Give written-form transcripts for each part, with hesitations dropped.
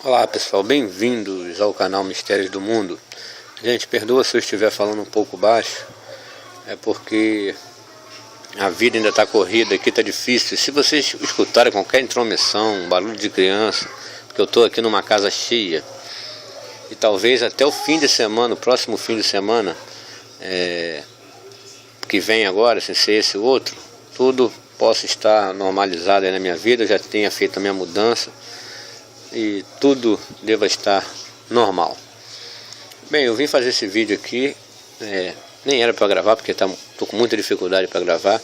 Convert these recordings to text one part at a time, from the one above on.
Olá pessoal, bem-vindos ao canal Mistérios do Mundo. Gente, perdoa se eu estiver falando um pouco baixo, é porque a vida ainda está corrida, aqui está difícil. Se vocês escutarem qualquer intromissão, barulho de criança, porque eu estou aqui numa casa cheia, e talvez até o fim de semana, o próximo fim de semana, que vem agora, sem ser esse outro, tudo possa estar normalizado aí na minha vida, eu já tenha feito a minha mudança, e tudo deva estar normal. Bem, eu vim fazer esse vídeo aqui, nem era para gravar, porque estou com muita dificuldade para gravar,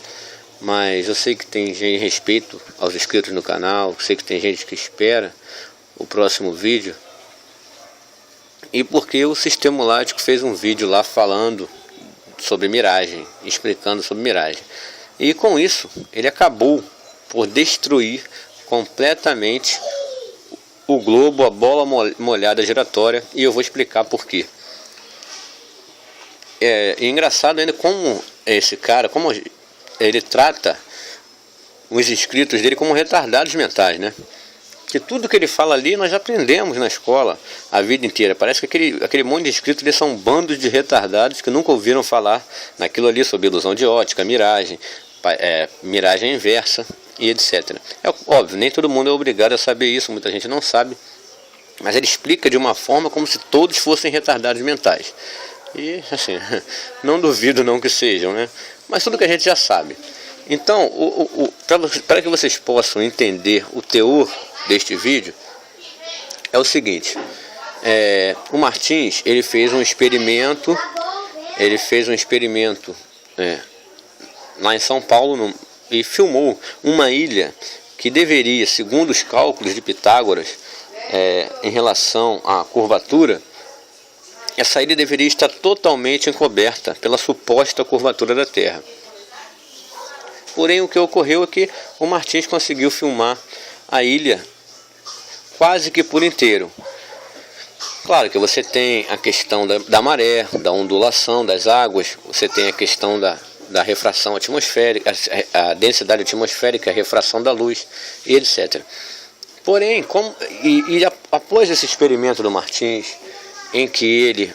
mas eu sei que tem gente, respeito aos inscritos no canal, sei que tem gente que espera o próximo vídeo, e porque o Sistema Lático fez um vídeo lá falando sobre miragem, explicando sobre miragem, e com isso ele acabou por destruir completamente o globo, a bola molhada giratória, e eu vou explicar por quê. É engraçado ainda como esse cara, como ele trata os inscritos dele como retardados mentais, né? Que tudo que ele fala ali nós já aprendemos na escola a vida inteira. Parece que aquele monte de inscritos eles são bandos de retardados que nunca ouviram falar naquilo ali sobre ilusão de ótica, miragem, miragem inversa e etc. É óbvio, nem todo mundo é obrigado a saber isso, muita gente não sabe, mas ele explica de uma forma como se todos fossem retardados mentais. E assim, não duvido não que sejam, né? Mas tudo que a gente já sabe. Então, para que vocês possam entender o teor deste vídeo, é o seguinte: o Martins, ele fez um experimento, lá em São Paulo, e filmou uma ilha que deveria, segundo os cálculos de Pitágoras, em relação à curvatura, essa ilha deveria estar totalmente encoberta pela suposta curvatura da Terra. Porém, o que ocorreu é que o Martins conseguiu filmar a ilha quase que por inteiro. Claro que você tem a questão da maré, da ondulação das águas, você tem a questão da refração atmosférica, a densidade atmosférica, a refração da luz, e etc. Porém, após esse experimento do Martins, em que ele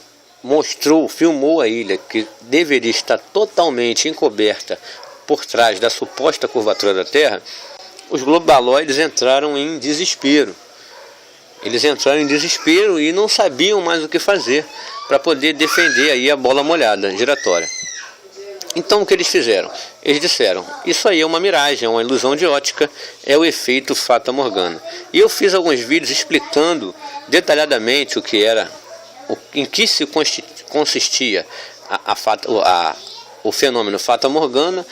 filmou a ilha que deveria estar totalmente encoberta por trás da suposta curvatura da Terra, os globaloides entraram em desespero. Eles entraram em desespero e não sabiam mais o que fazer para poder defender aí a bola molhada giratória. Então o que eles fizeram? Eles disseram: isso aí é uma miragem, é uma ilusão de ótica, é o efeito Fata Morgana. E eu fiz alguns vídeos explicando detalhadamente o que era, em que se consistia o fenômeno Fata Morgana,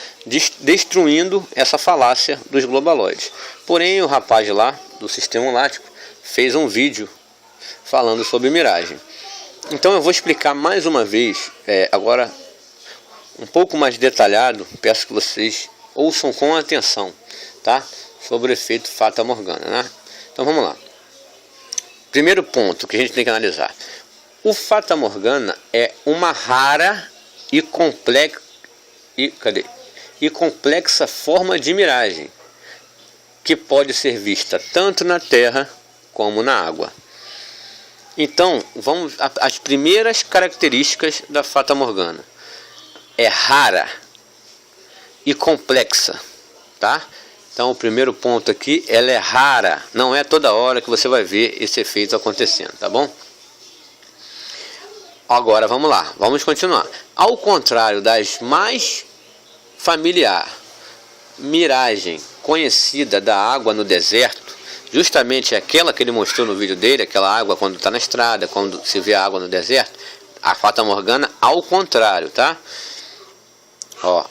destruindo essa falácia dos globaloides. Porém, o rapaz lá do Sistema Lático fez um vídeo falando sobre miragem. Então eu vou explicar mais uma vez, agora um pouco mais detalhado, peço que vocês ouçam com atenção, tá? Sobre o efeito Fata Morgana, né? Então vamos lá. Primeiro ponto que a gente tem que analisar: o Fata Morgana é uma rara e complexa forma de miragem que pode ser vista tanto na terra como na água. Então, vamos às primeiras características da Fata Morgana. É rara e complexa, tá? Então, o primeiro ponto aqui, ela é rara. Não é toda hora que você vai ver esse efeito acontecendo, tá bom? Agora, vamos lá, vamos continuar. Ao contrário das mais familiar miragem conhecida da água no deserto, justamente aquela que ele mostrou no vídeo dele, aquela água quando está na estrada, quando se vê a água no deserto, a Fata Morgana, ao contrário, tá?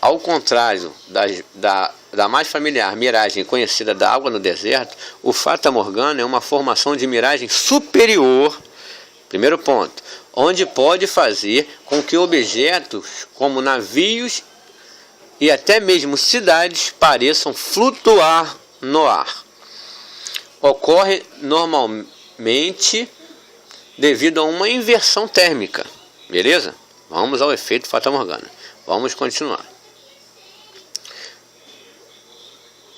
Ao contrário da mais familiar miragem conhecida da água no deserto, o Fata Morgana é uma formação de miragem superior, primeiro ponto, onde pode fazer com que objetos como navios e até mesmo cidades pareçam flutuar no ar. Ocorre normalmente devido a uma inversão térmica, beleza? Vamos ao efeito Fata Morgana. Vamos continuar.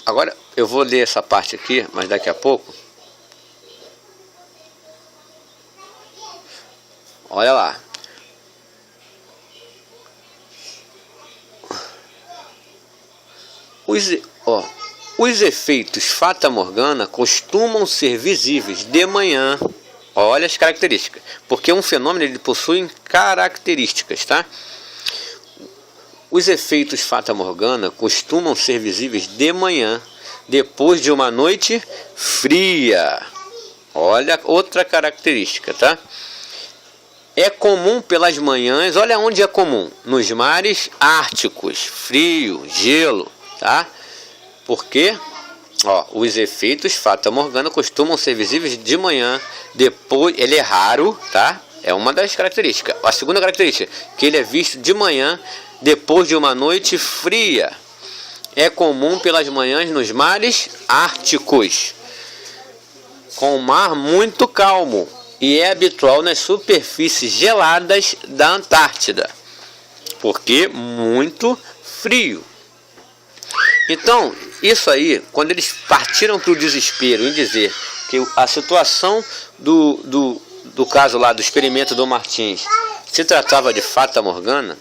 Agora eu vou ler essa parte aqui, mas daqui a pouco. Olha lá. Os efeitos Fata Morgana costumam ser visíveis de manhã. Olha as características. Porque um fenômeno ele possui características, tá? Os efeitos Fata Morgana costumam ser visíveis de manhã, depois de uma noite fria. Olha outra característica, tá? É comum pelas manhãs, olha onde é comum, nos mares árticos, frio, gelo, tá? Porque os efeitos Fata Morgana costumam ser visíveis de manhã, depois, ele é raro, tá? É uma das características. A segunda característica, que ele é visto de manhã, depois de uma noite fria. É comum pelas manhãs nos mares árticos, com o mar muito calmo, e é habitual nas superfícies geladas da Antártida, porque muito frio. Então, isso aí, quando eles partiram para o desespero em dizer que a situação do caso lá do experimento do Martins se tratava de Fata Morgana,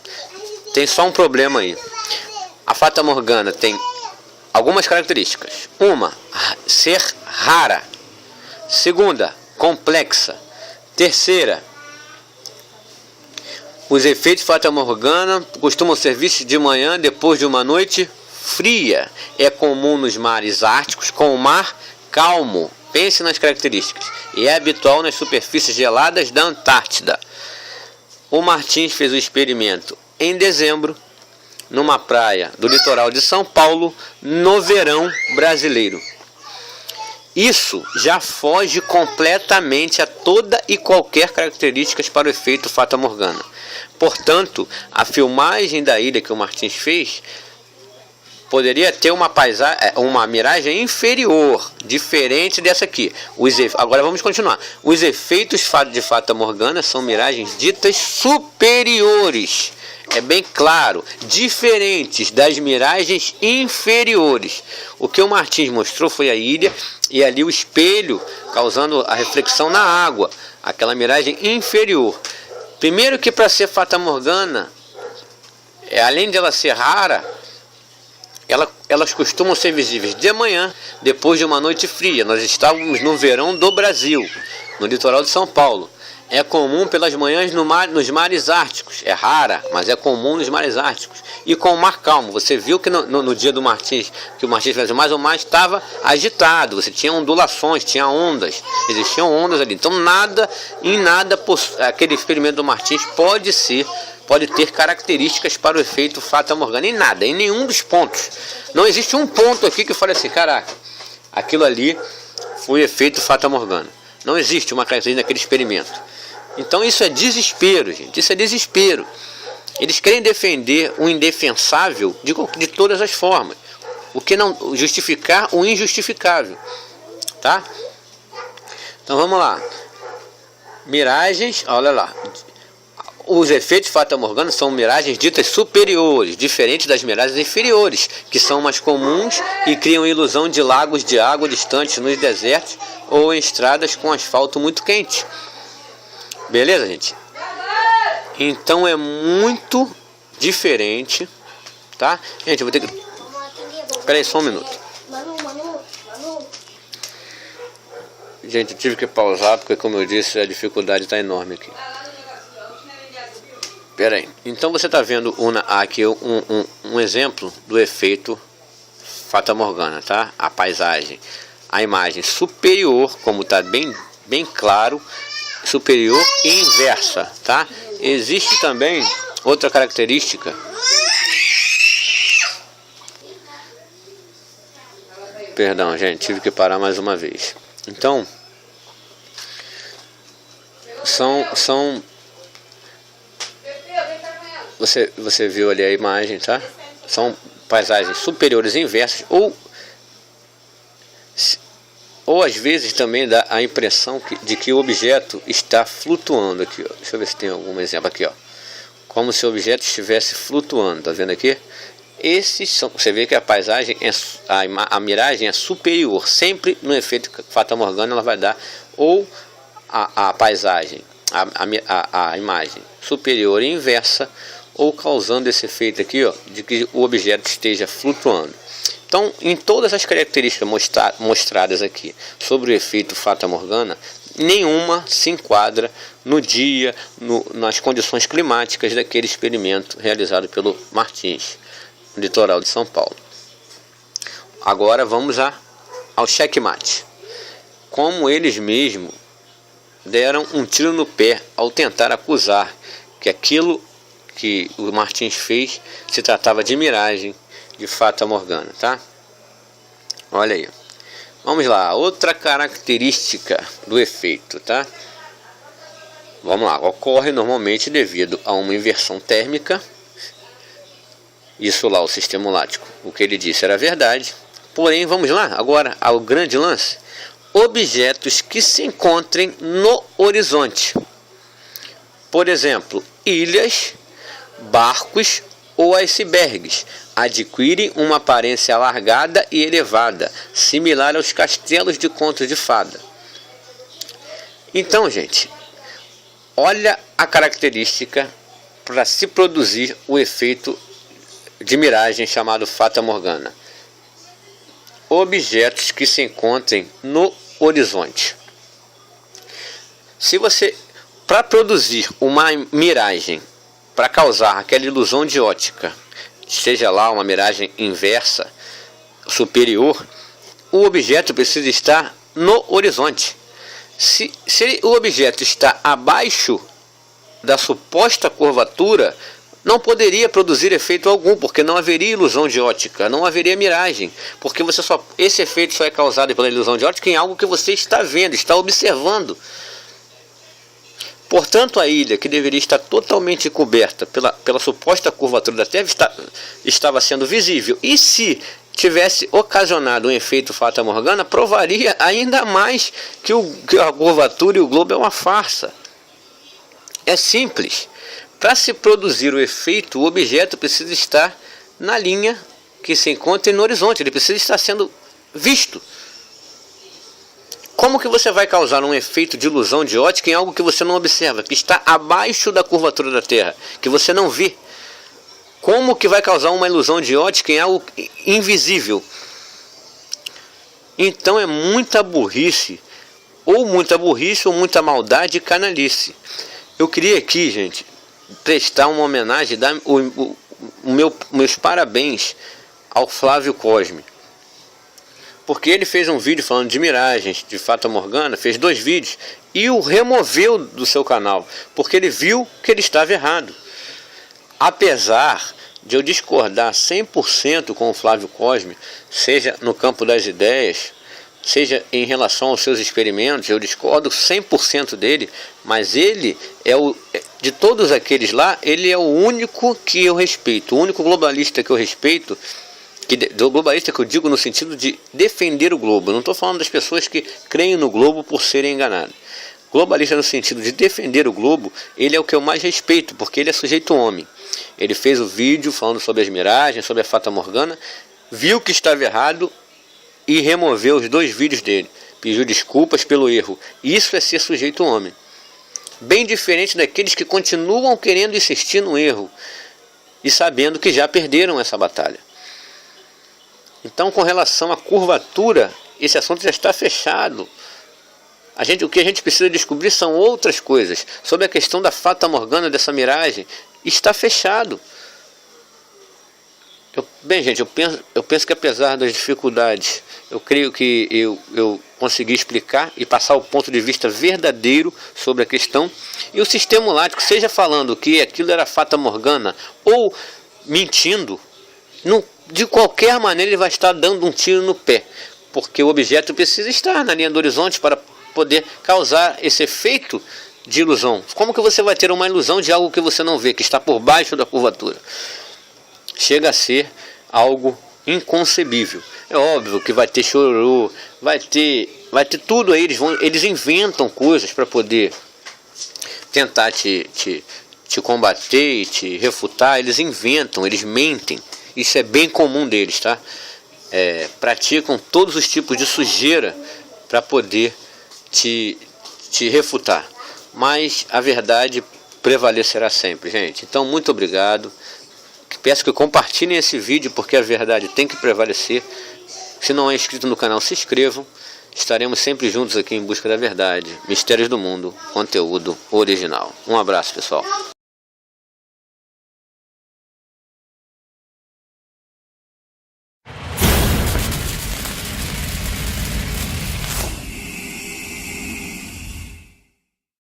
tem só um problema aí. A Fata Morgana tem algumas características. Uma, ser rara. Segunda, complexa. Terceira, os efeitos Fata Morgana costumam ser vistos de manhã depois de uma noite fria. É comum nos mares árticos com o mar calmo. Pense nas características. E é habitual nas superfícies geladas da Antártida. O Martins fez o experimento em dezembro, numa praia do litoral de São Paulo, no verão brasileiro. Isso já foge completamente a toda e qualquer características para o efeito Fata Morgana. Portanto, a filmagem da ilha que o Martins fez poderia ter uma miragem inferior, diferente dessa aqui. Agora vamos continuar. Os efeitos de Fata Morgana são miragens ditas superiores. É bem claro, diferentes das miragens inferiores. O que o Martins mostrou foi a ilha e ali o espelho causando a reflexão na água, aquela miragem inferior. Primeiro que para ser Fata Morgana, além de ela ser rara, elas costumam ser visíveis de manhã, depois de uma noite fria. Nós estávamos no verão do Brasil, no litoral de São Paulo. É comum pelas manhãs nos mares árticos. É rara, mas é comum nos mares árticos. E com o mar calmo. Você viu que no dia do Martins, que o Martins fez mais ou mais, estava agitado. Você tinha ondulações, tinha ondas. Existiam ondas ali. Então aquele experimento do Martins pode ter características para o efeito Fata Morgana. Em nada, em nenhum dos pontos. Não existe um ponto aqui que fale assim, caraca, aquilo ali foi efeito Fata Morgana. Não existe uma característica naquele experimento. Então isso é desespero, gente. Isso é desespero. Eles querem defender o indefensável de todas as formas. O que não justificar o injustificável. Tá? Então vamos lá. Miragens, olha lá. Os efeitos Fata Morgana são miragens ditas superiores, diferentes das miragens inferiores, que são mais comuns e criam ilusão de lagos de água distantes nos desertos ou em estradas com asfalto muito quente. Beleza, gente? Então é muito diferente, tá? Gente, eu vou ter que... Espera aí só um minuto. Gente, eu tive que pausar porque, como eu disse, a dificuldade está enorme aqui. Espera aí. Então você está vendo aqui um exemplo do efeito Fata Morgana, tá? A paisagem, a imagem superior, como está bem claro, superior e inversa, tá? Existe também outra característica. Perdão, gente, tive que parar mais uma vez. Então, Você viu ali a imagem, tá? São paisagens superiores e inversas, ou às vezes também dá a impressão de que o objeto está flutuando aqui, ó. Deixa eu ver se tem algum exemplo aqui, ó. como se o objeto estivesse flutuando. Tá vendo aqui? Esses são, você vê que a paisagem a miragem é superior. Sempre no efeito Fata Morgana ela vai dar ou a paisagem, a imagem superior e inversa, ou causando esse efeito aqui, ó, de que o objeto esteja flutuando. Então, em todas as características mostradas aqui sobre o efeito Fata Morgana, nenhuma se enquadra no dia, nas condições climáticas daquele experimento realizado pelo Martins, no litoral de São Paulo. Agora vamos ao checkmate. Como eles mesmos deram um tiro no pé ao tentar acusar que aquilo que o Martins fez se tratava de miragem, de Fata Morgana, tá? Olha aí. Vamos lá, outra característica do efeito, tá? Vamos lá, ocorre normalmente devido a uma inversão térmica. Isso lá, o sistema lático, o que ele disse era verdade. Porém, vamos lá, agora ao grande lance. Objetos que se encontrem no horizonte. Por exemplo, ilhas, barcos ou icebergs adquirem uma aparência alargada e elevada, similar aos castelos de contos de fada. Então, gente, olha a característica para se produzir o efeito de miragem chamado Fata Morgana. Objetos que se encontrem no horizonte. Se você, para produzir uma miragem, para causar aquela ilusão de ótica, seja lá uma miragem inversa, superior, o objeto precisa estar no horizonte. Se o objeto está abaixo da suposta curvatura, não poderia produzir efeito algum, porque não haveria ilusão de ótica, não haveria miragem, porque esse efeito só é causado pela ilusão de ótica em algo que você está vendo, está observando. Portanto, a ilha, que deveria estar totalmente coberta pela suposta curvatura da Terra, estava sendo visível. E se tivesse ocasionado um efeito Fata Morgana, provaria ainda mais que a curvatura e o globo é uma farsa. É simples. Para se produzir o efeito, o objeto precisa estar na linha que se encontra no horizonte. Ele precisa estar sendo visto. Como que você vai causar um efeito de ilusão de ótica em algo que você não observa, que está abaixo da curvatura da Terra, que você não vê? Como que vai causar uma ilusão de ótica em algo invisível? Então é muita burrice ou muita maldade e canalice. Eu queria aqui, gente, prestar uma homenagem, dar meus parabéns ao Flávio Cosme. Porque ele fez um vídeo falando de miragens, de Fata Morgana, fez 2 vídeos e o removeu do seu canal, porque ele viu que ele estava errado. Apesar de eu discordar 100% com o Flávio Cosme, seja no campo das ideias, seja em relação aos seus experimentos, eu discordo 100% dele, mas ele de todos aqueles lá, ele é o único que eu respeito, o único globalista que eu respeito. Do globalista que eu digo no sentido de defender o globo. Eu não estou falando das pessoas que creem no globo por serem enganadas. Globalista no sentido de defender o globo, ele é o que eu mais respeito, porque ele é sujeito homem. Ele fez o vídeo falando sobre as miragens, sobre a Fata Morgana, viu que estava errado e removeu os 2 vídeos dele. Pediu desculpas pelo erro. Isso é ser sujeito homem. Bem diferente daqueles que continuam querendo insistir no erro e sabendo que já perderam essa batalha. Então, com relação à curvatura, esse assunto já está fechado. O que a gente precisa descobrir são outras coisas. Sobre a questão da Fata Morgana, dessa miragem, está fechado. Bem, gente, eu penso que apesar das dificuldades, eu creio que eu consegui explicar e passar o ponto de vista verdadeiro sobre a questão. E o sistema lático, seja falando que aquilo era Fata Morgana ou mentindo, de qualquer maneira ele vai estar dando um tiro no pé, porque o objeto precisa estar na linha do horizonte para poder causar esse efeito de ilusão. Como que você vai ter uma ilusão de algo que você não vê, que está por baixo da curvatura? Chega a ser algo inconcebível. É óbvio que vai ter chororô, vai ter tudo aí, eles inventam coisas para poder tentar te te combater e te refutar, eles inventam, eles mentem. Isso é bem comum deles, tá? Praticam todos os tipos de sujeira para poder te refutar. Mas a verdade prevalecerá sempre, gente. Então, muito obrigado. Peço que compartilhem esse vídeo, porque a verdade tem que prevalecer. Se não é inscrito no canal, se inscrevam. Estaremos sempre juntos aqui em busca da verdade. Mistérios do Mundo, conteúdo original. Um abraço, pessoal.